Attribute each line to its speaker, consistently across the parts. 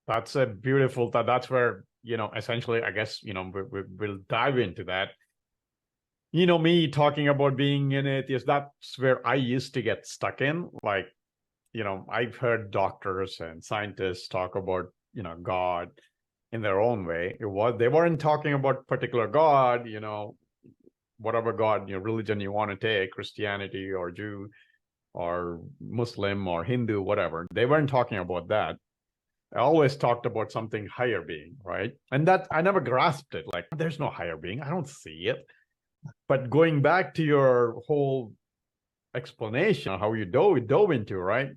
Speaker 1: That's a beautiful thought. That's where, essentially, I guess, we'll dive into that. Me talking about being an atheist, that's where I used to get stuck in. Like, I've heard doctors and scientists talk about, God in their own way. They weren't talking about particular God, whatever God, religion you want to take, Christianity or Jew or Muslim or Hindu, whatever. They weren't talking about that. I always talked about something higher being, right? And that I never grasped it. Like, there's no higher being. I don't see it. But going back to your whole explanation of how you dove into, right?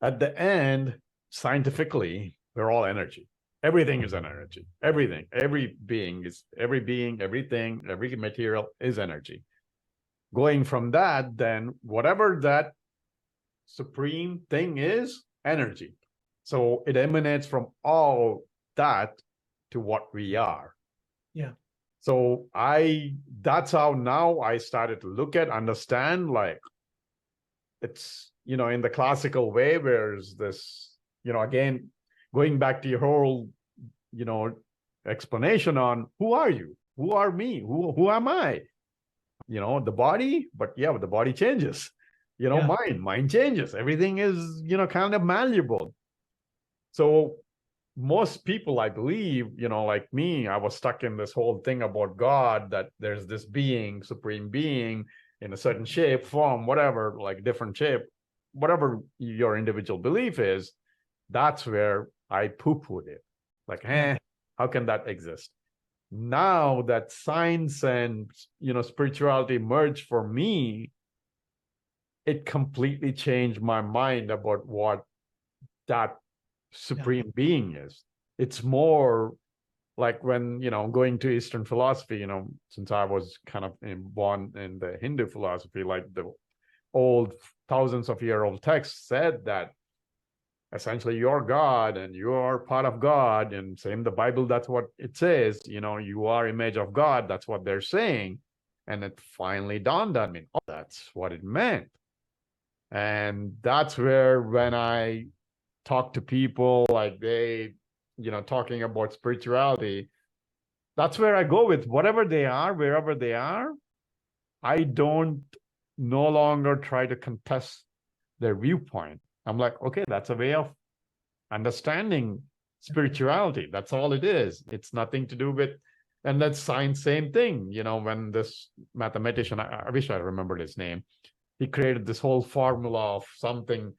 Speaker 1: At the end, scientifically, we're all energy. Everything is an energy. Everything, every being, everything, every material is energy. Going from that, then whatever that supreme thing is, energy. So it emanates from all that to what we are.
Speaker 2: Yeah.
Speaker 1: So that's how now I started to look at, understand, like, it's, in the classical way, where's this, again, going back to your whole, explanation on who are you? Who are me? Who am I? The body, but the body changes. Mind changes. Everything is, kind of malleable. So most people, I believe, like me, I was stuck in this whole thing about God, that there's this being, supreme being in a certain shape, form, whatever, like different shape, whatever your individual belief is. That's where I poo-pooed it. Like, how can that exist? Now that science and, spirituality merged for me, it completely changed my mind about what that supreme being is. It's more like when, going to Eastern philosophy, since I was kind of born in the Hindu philosophy, like the old thousands of year old text said that essentially you're God and you're part of God. And same the Bible, that's what it says, you are image of God. That's what they're saying. And it finally dawned on me, oh, that's what it meant. And that's where, when I talk to people, like they, talking about spirituality, that's where I go with whatever they are, wherever they are. I don't no longer try to contest their viewpoint. I'm like, okay, that's a way of understanding spirituality. That's all it is. It's nothing to do with, and that's science, same thing. When this mathematician, I wish I remembered his name, he created this whole formula of something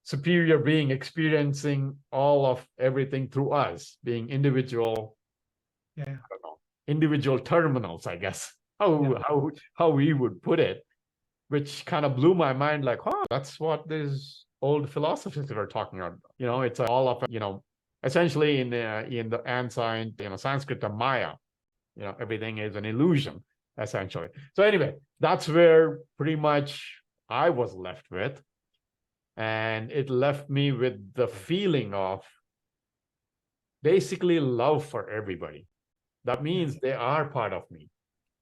Speaker 1: superior being experiencing all of everything through us, being individual, individual terminals, I guess, how we would put it, which kind of blew my mind, like, that's what these old philosophers were talking about. It's all of, essentially in the ancient, Sanskrit and Maya, everything is an illusion, essentially. So anyway, that's where pretty much I was left with. And it left me with the feeling of basically love for everybody. That means they are part of me,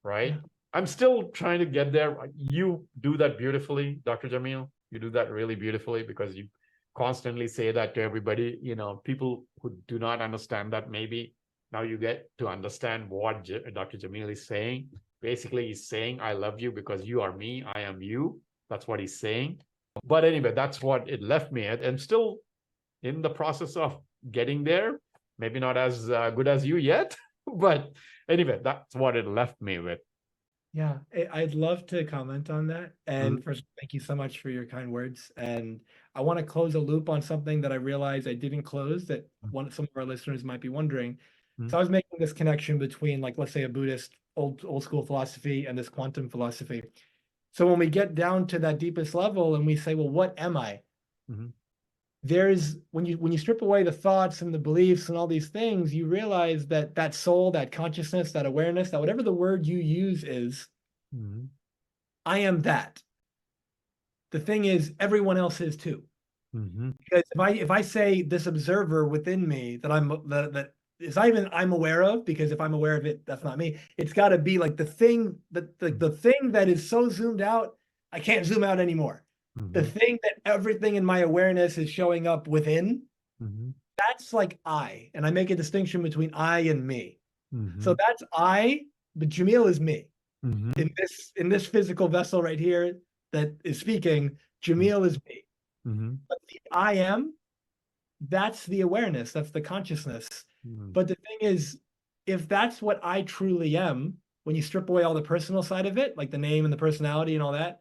Speaker 1: right? I'm still trying to get there. You do that beautifully, Dr. Jamil. You do that really beautifully, because you constantly say that to everybody. People who do not understand that, maybe now you get to understand what Dr. Jamil is saying. Basically, he's saying, I love you because you are me, I am you. That's what he's saying. But anyway, that's what it left me at, and still in the process of getting there. Maybe not as good as you yet, but anyway, that's what it left me with.
Speaker 2: Yeah, I'd love to comment on that. And first, thank you so much for your kind words. And I want to close a loop on something that I realized I didn't close, that some of our listeners might be wondering. So I was making this connection between, like, let's say a Buddhist old school philosophy and this quantum philosophy. So when we get down to that deepest level and we say, well, what am I? There's, when you strip away the thoughts and the beliefs and all these things, you realize that that soul, that consciousness, that awareness, that whatever the word you use is, I am that. The thing is, everyone else is too. Because if I say this observer within me that I'm aware of, because if I'm aware of it, that's not me. It's got to be like the thing that is so zoomed out, I can't zoom out anymore. The thing that everything in my awareness is showing up within, That's like I, and I make a distinction between I and me.
Speaker 1: Mm-hmm.
Speaker 2: So that's I, but Jamil is me.
Speaker 1: Mm-hmm.
Speaker 2: In this physical vessel right here that is speaking, Jamil is me.
Speaker 1: Mm-hmm.
Speaker 2: But the I am, that's the awareness, that's the consciousness.
Speaker 1: Mm-hmm.
Speaker 2: But the thing is, if that's what I truly am, when you strip away all the personal side of it, like the name and the personality and all that,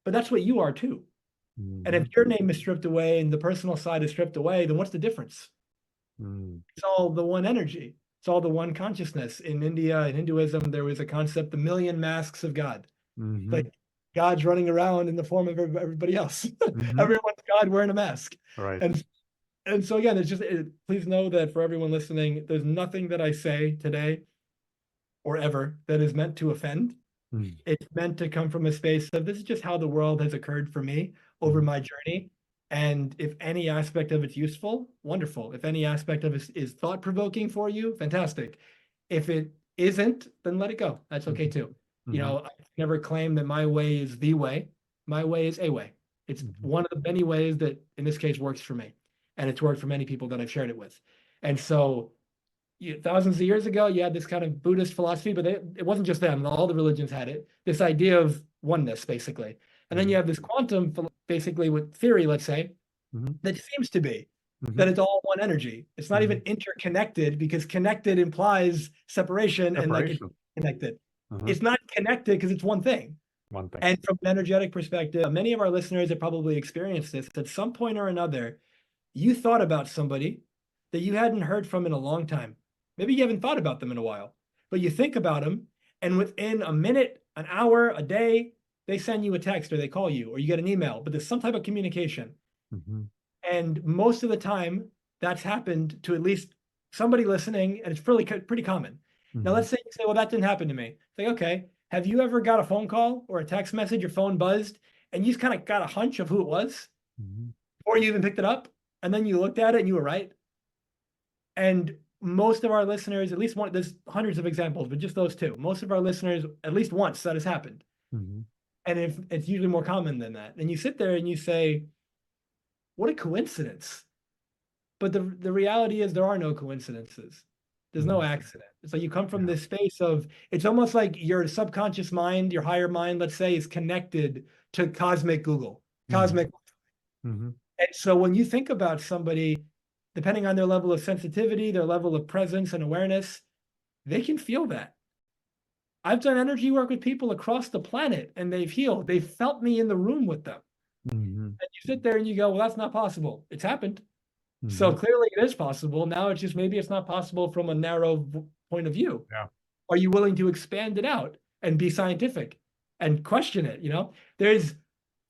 Speaker 2: but that's what you are too. And if your name is stripped away and the personal side is stripped away, then what's the difference? It's all the one energy. It's all the one consciousness. In India, in Hinduism, there was a concept, the million masks of God. Like God's running around in the form of everybody else. Everyone's God wearing a mask.
Speaker 1: Right.
Speaker 2: And so again, it's just, please know that for everyone listening, there's nothing that I say today or ever that is meant to offend. It's meant to come from a space of this is just how the world has occurred for me over my journey. And if any aspect of it's useful, wonderful. If any aspect of it is thought-provoking for you, fantastic. If it isn't, then let it go. That's okay too. You know, I never claim that my way is the way. My way is a way. It's one of the many ways that, in this case, works for me. And it's worked for many people that I've shared it with. And so thousands of years ago, you had this kind of Buddhist philosophy, but it wasn't just them. All the religions had it. This idea of oneness, basically. And then you have this quantum, basically, with theory, let's say, that seems to be that it's all one energy. It's not even interconnected, because connected implies separation. And like it's connected. It's not connected because it's one thing.
Speaker 1: One thing.
Speaker 2: And from an energetic perspective, many of our listeners have probably experienced this at some point or another. You thought about somebody that you hadn't heard from in a long time. Maybe you haven't thought about them in a while, but you think about them, and within a minute, an hour, a day, they send you a text or they call you or you get an email, but there's some type of communication. And most of the time, that's happened to at least somebody listening, and it's pretty common. Now, let's say you say, well, that didn't happen to me. Say, okay, have you ever got a phone call or a text message, your phone buzzed, and you just kind of got a hunch of who it was, or you even picked it up, and then you looked at it and you were right? And most of our listeners, at least one, there's hundreds of examples, but just those two, most of our listeners, at least once that has happened. And if it's usually more common than that. And you sit there and you say, what a coincidence. But the reality is there are no coincidences. There's no accident. It's like you come from this space of, it's almost like your subconscious mind, your higher mind, let's say, is connected to cosmic Google, cosmic. And so when you think about somebody, depending on their level of sensitivity, their level of presence and awareness, they can feel that. I've done energy work with people across the planet and they've healed. They've felt me in the room with them. And you sit there and you go, well, that's not possible. It's happened. So clearly it is possible. Now it's just, maybe it's not possible from a narrow point of view. Are you willing to expand it out and be scientific and question it? You know, there's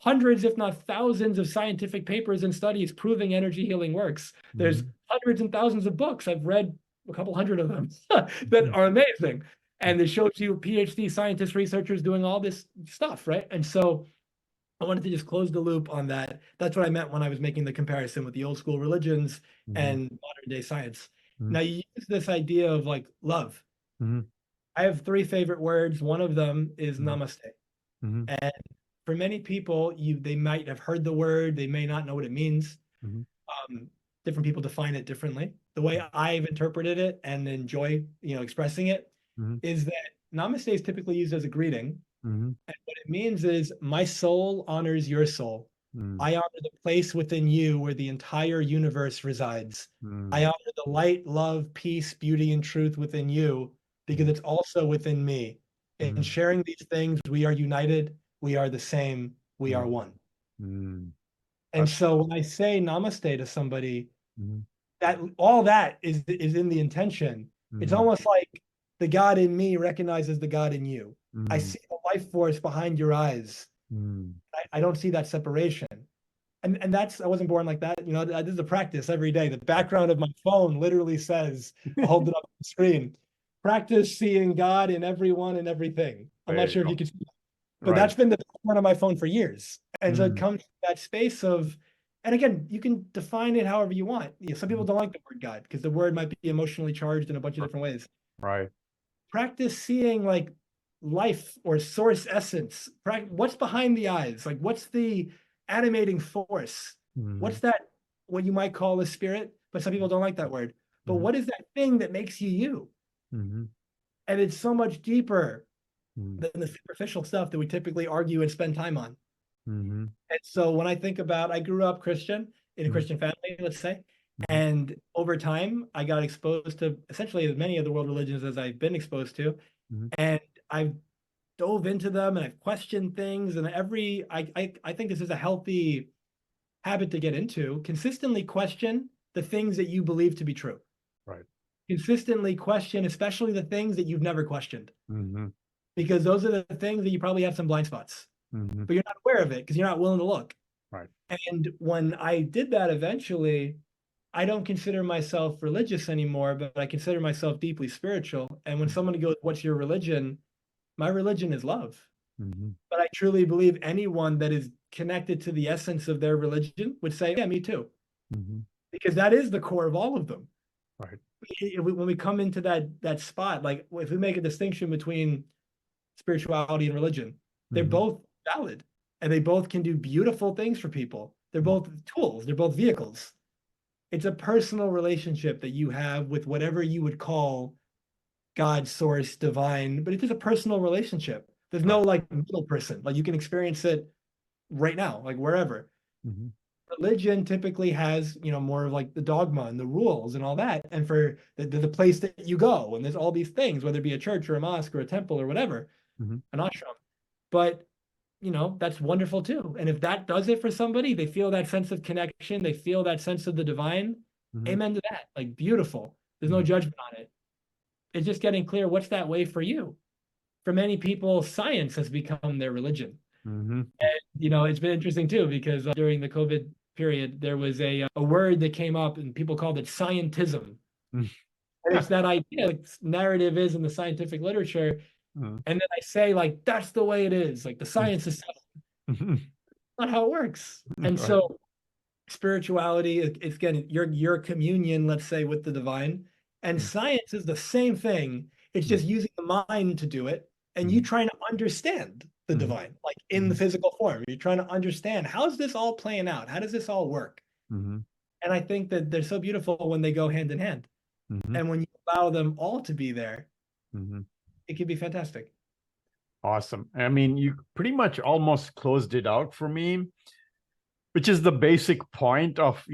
Speaker 2: hundreds, if not thousands, of scientific papers and studies proving energy healing works. There's hundreds and thousands of books. I've read a couple hundred of them that are amazing. And it shows you PhD scientists, researchers doing all this stuff, right? And so I wanted to just close the loop on that. That's what I meant when I was making the comparison with the old school religions and modern day science. Now you use this idea of like love. I have three favorite words. One of them is namaste. And for many people, they might have heard the word, they may not know what it means. Different people define it differently. The way I've interpreted it and enjoy, expressing it is that namaste is typically used as a greeting. And what it means is, my soul honors your soul. I honor the place within you where the entire universe resides. I honor the light, love, peace, beauty, and truth within you, because it's also within me. In sharing these things, we are united, we are the same, we are one. And so when I say namaste to somebody, that all that is in the intention. It's almost like the God in me recognizes the God in you. I see the life force behind your eyes. I don't see that separation. And that's, I wasn't born like that. This is a practice every day. The background of my phone literally says, I'll hold it up on the screen, practice seeing God in everyone and everything. I'm not sure if you can see that. But that's been the background of my phone for years. And so it comes to that space of, and again, you can define it however you want. Some people don't like the word God because the word might be emotionally charged in a bunch of different ways. Practice seeing like life or source essence. What's behind the eyes? Like, what's the animating force? What's that what you might call a spirit, but some people don't like that word. But what is that thing that makes you you?
Speaker 1: Mm-hmm.
Speaker 2: And it's so much deeper
Speaker 1: Mm-hmm.
Speaker 2: than the superficial stuff that we typically argue and spend time on.
Speaker 1: Mm-hmm.
Speaker 2: And so when I think about, I grew up Christian in a Christian family, let's say, and over time I got exposed to essentially as many of the world religions as I've been exposed to, and I've dove into them and I've questioned things, and I think this is a healthy habit to get into. Consistently question the things that you believe to be true.
Speaker 1: Right.
Speaker 2: Consistently question, especially the things that you've never questioned,
Speaker 1: Mm-hmm.
Speaker 2: because those are the things that you probably have some blind spots,
Speaker 1: Mm-hmm.
Speaker 2: but you're not aware of it because you're not willing to look.
Speaker 1: Right.
Speaker 2: And when I did that eventually, I don't consider myself religious anymore, but I consider myself deeply spiritual. And when someone goes, "What's your religion?" My religion is love.
Speaker 1: Mm-hmm.
Speaker 2: But I truly believe anyone that is connected to the essence of their religion would say, "Yeah, me too."
Speaker 1: Mm-hmm.
Speaker 2: Because that is the core of all of them.
Speaker 1: Right.
Speaker 2: When we come into that spot, like if we make a distinction between spirituality and religion, they're both valid and they both can do beautiful things for people. They're both tools, they're both vehicles. It's a personal relationship that you have with whatever you would call God, source, divine, but it's just a personal relationship. There's no like middle person. Like you can experience it right now, like wherever.
Speaker 1: Mm-hmm.
Speaker 2: Religion typically has, more of like the dogma and the rules and all that. And for the place that you go, and there's all these things, whether it be a church or a mosque or a temple or whatever, an ashram. But that's wonderful too. And if that does it for somebody, they feel that sense of connection, they feel that sense of the divine. Amen to that. Like beautiful. There's no judgment on it. It's just getting clear what's that way for you. For many people, science has become their religion. And it's been interesting too, because during the COVID period, there was a word that came up and people called it scientism. And it's that idea, like narrative is in the scientific literature. And then I say, like, that's the way it is. Like the science is not how it works. And so spirituality is getting your communion, let's say, with the divine. And science is the same thing. It's just using the mind to do it. And you trying to understand the divine, like in the physical form. You're trying to understand, how's this all playing out? How does this all work? And I think that they're so beautiful when they go hand in hand. And when you allow them all to be there, it can be fantastic.
Speaker 1: Awesome. I mean, you pretty much almost closed it out for me, which is the basic point of,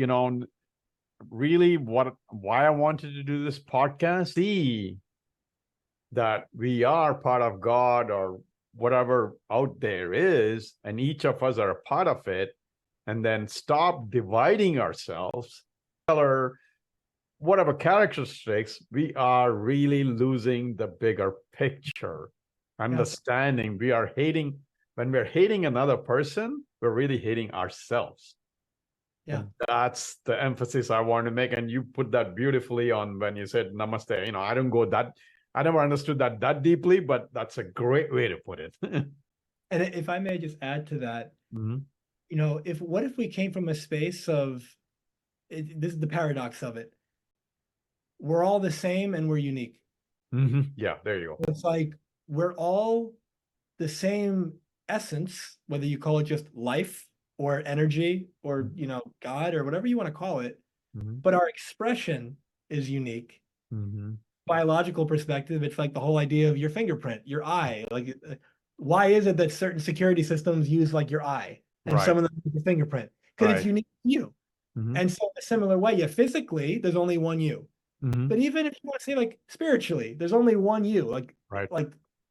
Speaker 1: really why I wanted to do this podcast. See that we are part of God or whatever out there is, and each of us are a part of it, and then stop dividing ourselves, color, whatever characteristics, we are really losing the bigger picture. Understanding we are hating, when we're hating another person, we're really hating ourselves.
Speaker 2: Yeah.
Speaker 1: And that's the emphasis I want to make. And you put that beautifully on when you said namaste. I never understood that deeply, but that's a great way to put it.
Speaker 2: And if I may just add to that, what if we came from a space of, this is the paradox of it. We're all the same and we're unique.
Speaker 1: Yeah, there you go.
Speaker 2: It's like we're all the same essence, whether you call it just life or energy or, God or whatever you want to call it. But our expression is unique. Biological perspective, it's like the whole idea of your fingerprint, your eye. Like, why is it that certain security systems use like your eye and some of them use your fingerprint? Because it's unique to you. And so in a similar way, physically, there's only one you. But even if you want to say like spiritually, there's only one you. Like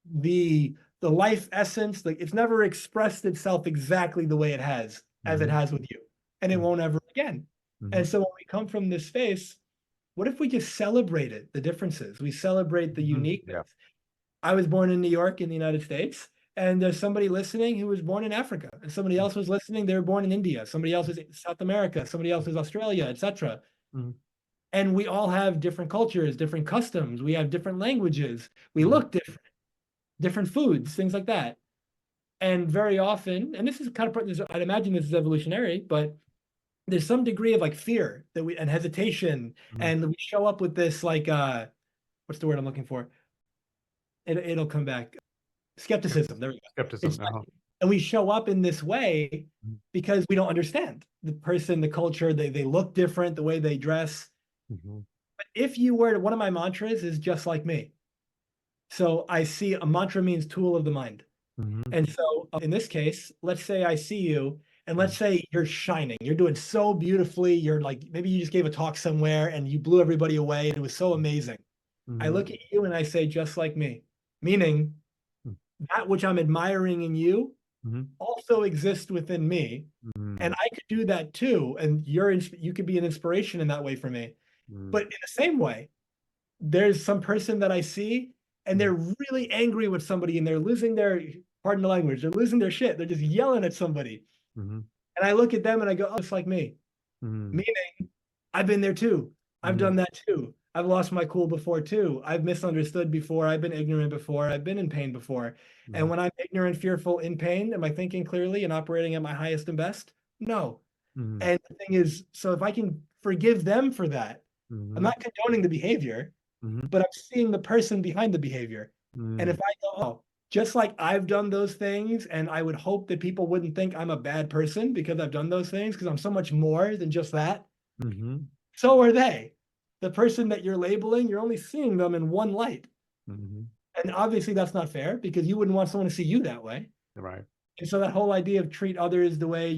Speaker 2: the life essence, like it's never expressed itself exactly the way it has as it has with you, and it won't ever again. And so when we come from this space, what if we just celebrated the differences? We celebrate the uniqueness. I was born in New York in the United States, and there's somebody listening who was born in Africa, and somebody else was listening, they were born in India, somebody else is South America, somebody else is Australia, etc. And we all have different cultures, different customs, we have different languages, we look different, different foods, things like that. And very often, and this is kind of, I'd imagine this is evolutionary, but there's some degree of like fear and hesitation, and we show up with this like what's the word I'm looking for? It'll come back. Skepticism. There we go.
Speaker 1: Skepticism.
Speaker 2: And we show up in this way because we don't understand the person, the culture, they look different, the way they dress.
Speaker 1: Mhm.
Speaker 2: But if you were, one of my mantras is just like me. So I see a mantra means tool of the mind.
Speaker 1: Mhm.
Speaker 2: And so in this case, let's say I see you and let's say you're shining. You're doing so beautifully. You're like, maybe you just gave a talk somewhere and you blew everybody away and it was so amazing. I
Speaker 1: Mhm.
Speaker 2: look at you and I say, just like me, meaning that which I'm admiring in you
Speaker 1: Mhm.
Speaker 2: also exists within me.
Speaker 1: Mhm.
Speaker 2: And I could do that too. And you could be an inspiration in that way for me.
Speaker 1: Mhm.
Speaker 2: But in the same way, there's some person that I see and they're really angry with somebody and they're losing their, pardon the language, they're losing their shit. They're just yelling at somebody.
Speaker 1: Mhm.
Speaker 2: And I look at them and I go, oh, it's like me.
Speaker 1: Mhm.
Speaker 2: Meaning, I've been there too. I've
Speaker 1: Mhm.
Speaker 2: done that too. I've lost my cool before too. I've misunderstood before. I've been ignorant before. I've been in pain before. And
Speaker 1: Mhm.
Speaker 2: when I'm ignorant, fearful, in pain, am I thinking clearly and operating at my highest and best? No.
Speaker 1: Mhm.
Speaker 2: And the thing is, so if I can forgive them for that, I'm
Speaker 1: Mhm.
Speaker 2: not condoning the behavior,
Speaker 1: Mhm.
Speaker 2: but I'm seeing the person behind the behavior. And if
Speaker 1: Mhm.
Speaker 2: I go, oh, just like I've done those things, and I would hope that people wouldn't think I'm a bad person because I've done those things, because I'm so much more than just that,
Speaker 1: Mhm.
Speaker 2: so are they. The person that you're labeling, you're only seeing them in one light.
Speaker 1: Mhm.
Speaker 2: And obviously that's not fair because you wouldn't want someone to see you that way.
Speaker 1: Right.
Speaker 2: And so that whole idea of treat others the way,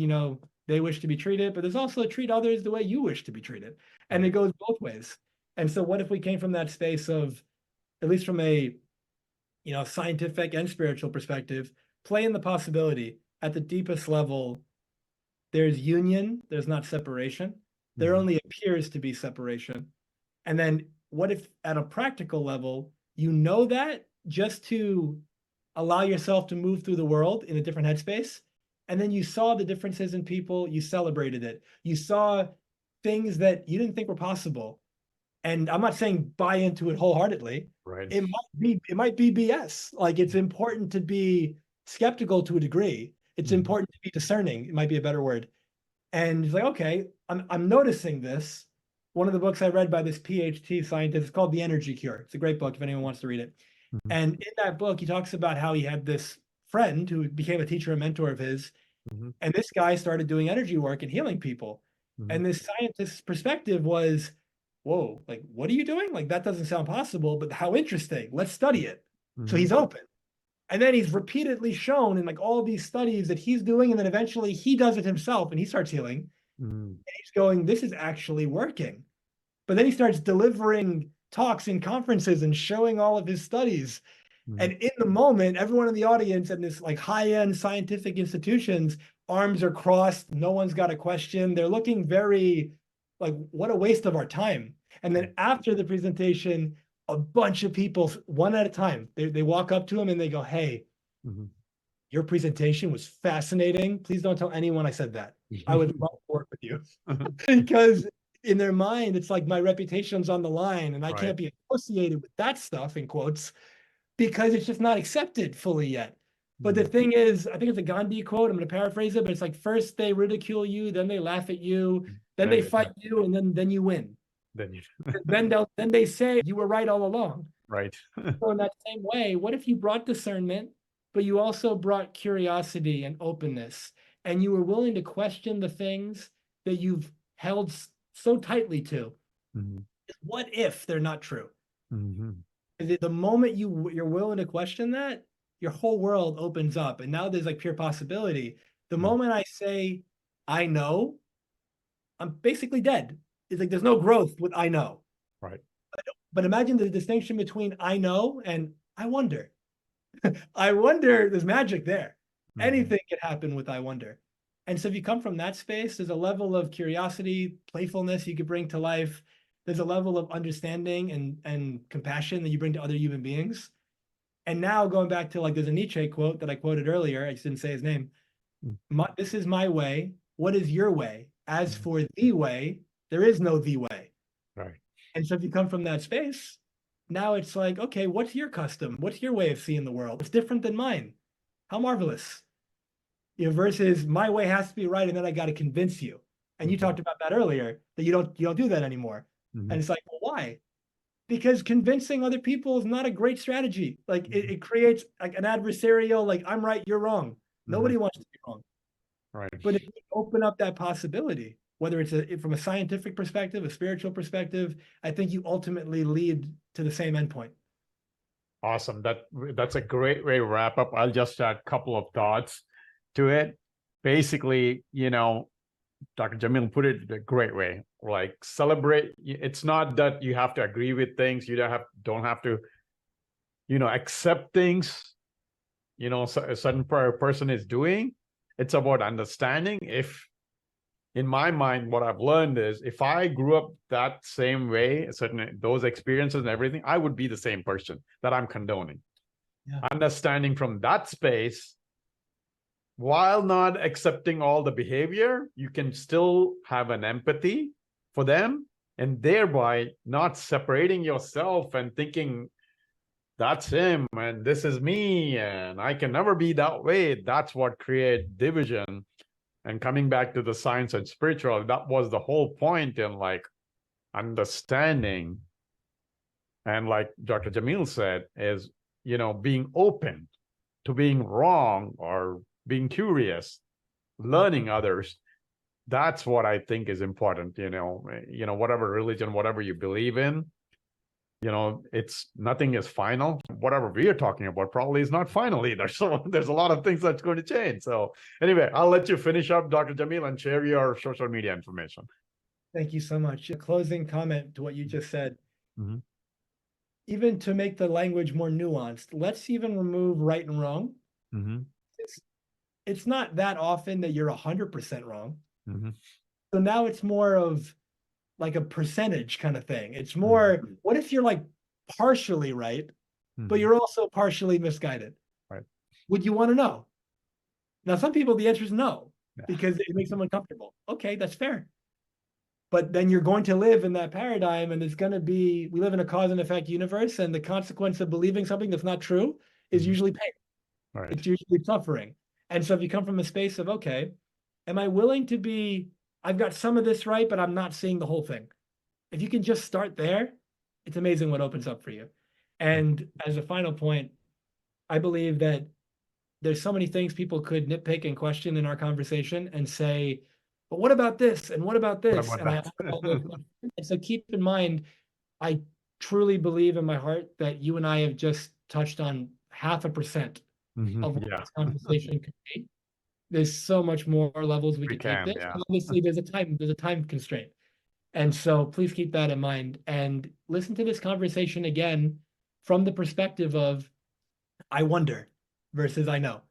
Speaker 2: they wish to be treated, but there's also treat others the way you wish to be treated. And
Speaker 1: Right.
Speaker 2: it goes both ways. And so what if we came from that space of, at least from a, scientific and spiritual perspective, play in the possibility at the deepest level, there's union, there's not separation. There
Speaker 1: Mhm.
Speaker 2: only appears to be separation. And then what if at a practical level, you know that just to allow yourself to move through the world in a different headspace? And then you saw the differences in people, you celebrated it. You saw things that you didn't think were possible. And I'm not saying buy into it wholeheartedly.
Speaker 1: Right.
Speaker 2: It might be BS. Like it's important to be skeptical to a degree. It's
Speaker 1: Mhm.
Speaker 2: important to be discerning. It might be a better word. And he's like, okay, I'm noticing this. One of the books I read by this PhD scientist is called The Energy Cure. It's a great book if anyone wants to read it.
Speaker 1: Mhm.
Speaker 2: And in that book, he talks about how he had this friend who became a teacher and mentor of his.
Speaker 1: Mhm.
Speaker 2: And this guy started doing energy work and healing people.
Speaker 1: Mhm.
Speaker 2: And this scientist's perspective was, whoa, like, what are you doing? Like, that doesn't sound possible, but how interesting. Let's study it. So
Speaker 1: Mhm.
Speaker 2: he's open. And then he's repeatedly shown in like all these studies that he's doing, and then eventually he does it himself and he starts healing.
Speaker 1: Mhm.
Speaker 2: And he's going, this is actually working. But then he starts delivering talks in conferences and showing all of his studies.
Speaker 1: Mhm.
Speaker 2: And in the moment, everyone in the audience and this like high-end scientific institutions, arms are crossed, no one's got a question. They're looking very like, what a waste of our time. And then after the presentation, a bunch of people, one at a time, they walk up to him and they go, hey,
Speaker 1: Mhm.
Speaker 2: your presentation was fascinating. Please don't tell anyone I said that. I would love to work with you. Because in their mind, it's like my reputation's on the line and I
Speaker 1: Right.
Speaker 2: can't be associated with that stuff, in quotes, because it's just not accepted fully yet. But the
Speaker 1: Mhm.
Speaker 2: thing is, I think it's a Gandhi quote. I'm going to paraphrase it, but it's like first they ridicule you, then they laugh at you, then they
Speaker 1: Then,
Speaker 2: fight you, and then you win.
Speaker 1: then you,
Speaker 2: Then they say you were right all along.
Speaker 1: right.
Speaker 2: So in that same way, what if you brought discernment, but you also brought curiosity and openness, and you were willing to question the things that you've held so tightly to?
Speaker 1: Mhm.
Speaker 2: What if they're not true?
Speaker 1: Mhm.
Speaker 2: The moment you're willing to question that, your whole world opens up, and now there's like pure possibility. The
Speaker 1: Mhm.
Speaker 2: moment I say I know, I'm basically dead. It's like there's no growth with I know.
Speaker 1: Right.
Speaker 2: But imagine the distinction between I know and I wonder. I wonder, there's magic there.
Speaker 1: Mhm.
Speaker 2: Anything can happen with I wonder. And so if you come from that space, there's a level of curiosity, playfulness you could bring to life. There's a level of understanding and compassion that you bring to other human beings. And now going back to like, there's a Nietzsche quote that I quoted earlier. I just didn't say his name. This is my way. What is your way? As
Speaker 1: Mhm.
Speaker 2: for the way, there is no the way.
Speaker 1: Right.
Speaker 2: And so if you come from that space, now it's like, okay, what's your custom? What's your way of seeing the world? It's different than mine. How marvelous. Versus my way has to be right, and then I got to convince you. And you
Speaker 1: Mhm.
Speaker 2: talked about that earlier, that you don't do that anymore. And
Speaker 1: Mhm.
Speaker 2: it's like, well, why? Because convincing other people is not a great strategy. Like
Speaker 1: Mhm.
Speaker 2: it creates like an adversarial, like I'm right, you're wrong. Nobody wants to be wrong.
Speaker 1: Right.
Speaker 2: But if you open up that possibility, whether it's from a scientific perspective, a spiritual perspective, I think you ultimately lead to the same endpoint.
Speaker 1: Awesome. That's a great way to wrap up. I'll just add a couple of thoughts to it. Basically, Dr. Jamil put it a great way. Like, celebrate. It's not that you have to agree with things. You don't have to, accept things, a certain person is doing. It's about understanding. In my mind, what I've learned is if I grew up that same way, those experiences and everything, I would be the same person that I'm condoning. Yeah. Understanding from that space, while not accepting all the behavior, you can still have an empathy for them, and thereby not separating yourself and thinking that's him and this is me and I can never be that way. That's what creates division. And coming back to the science and spiritual, that was the whole point in like understanding. And like Dr. Jamil said, is, being open to being wrong or being curious, learning others. That's what I think is important. Whatever religion, whatever you believe in, it's nothing is final. Whatever we are talking about probably is not final either. So there's a lot of things that's going to change. So anyway, I'll let you finish up, Dr. Jamil, and share your social media information.
Speaker 2: Thank you so much. A closing comment to what you just said. Even to make the language more nuanced, let's even remove right and wrong. It's not that often that you're 100% wrong. So now it's more of like a percentage kind of thing. It's more, what if you're like partially right, but you're also partially misguided?
Speaker 1: Right.
Speaker 2: Would you want to know? Now, some people, the answer is no, because it makes them uncomfortable. Okay, that's fair. But then you're going to live in that paradigm, and it's going to be, we live in a cause and effect universe, and the consequence of believing something that's not true is usually pain.
Speaker 1: Right.
Speaker 2: It's usually suffering. And so if you come from a space of, okay, am I willing to be, I've got some of this right, but I'm not seeing the whole thing. If you can just start there, it's amazing what opens up for you. And as a final point, I believe that there's so many things people could nitpick and question in our conversation and say, but what about this? And what about this? And so keep in mind, I truly believe in my heart that you and I have just touched on 0.5% of what this conversation could be. There's so much more levels we can take this. Yeah. Obviously, there's a time constraint. And so please keep that in mind and listen to this conversation again from the perspective of I wonder versus I know.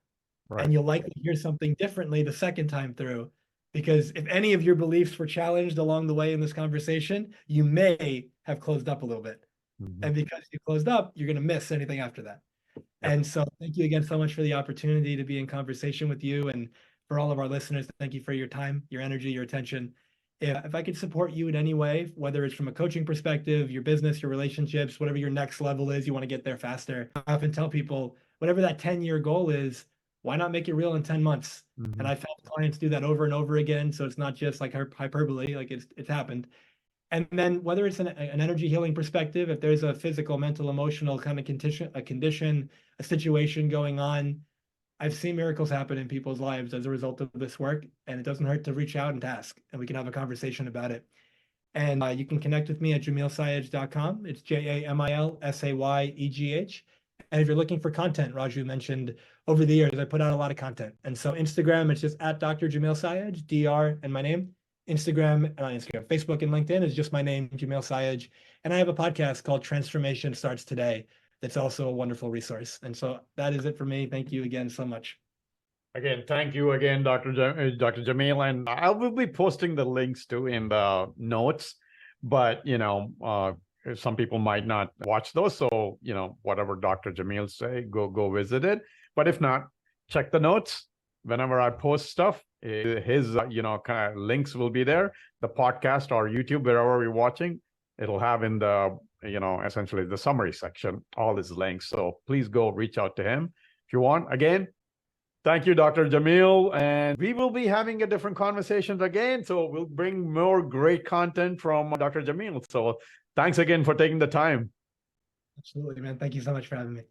Speaker 2: Right. And you'll likely hear something differently the second time through, because if any of your beliefs were challenged along the way in this conversation, you may have closed up a little bit. And because you closed up, you're going to miss anything after that. And so thank you again so much for the opportunity to be in conversation with you, and for all of our listeners, thank you for your time, your energy, your attention. If I could support you in any way, whether it's from a coaching perspective, your business, your relationships, whatever your next level is, you want to get there faster. I often tell people, whatever that 10-year goal is, why not make it real in 10 months? And I've had clients do that over and over again. So it's not just like hyperbole, like it's happened. And then whether it's an energy healing perspective, if there's a physical, mental, emotional kind of condition, a situation going on, I've seen miracles happen in people's lives as a result of this work, and it doesn't hurt to reach out and to ask, and we can have a conversation about it. And you can connect with me at jamilsayegh.com. It's JAMILSAYEGH. And if you're looking for content, Raju mentioned over the years, I put out a lot of content. And so Instagram, it's just at Dr. Jamil Sayegh, DR and my name. Facebook and LinkedIn is just my name, Jamil Sayegh. And I have a podcast called Transformation Starts Today. That's also a wonderful resource. And so that is it for me. Thank you again so much.
Speaker 1: Again, thank you again, Dr. Jamil. And I will be posting the links too in the notes, but, some people might not watch those. So, whatever Dr. Jamil say, go visit it. But if not, check the notes. Whenever I post stuff, his, kind of links will be there. The podcast or YouTube, wherever you're watching, it'll have in the, essentially the summary section, all his links. So please go reach out to him if you want. Again, thank you, Dr. Jamil. And we will be having a different conversations again. So we'll bring more great content from Dr. Jamil. So thanks again for taking the time.
Speaker 2: Absolutely, man. Thank you so much for having me.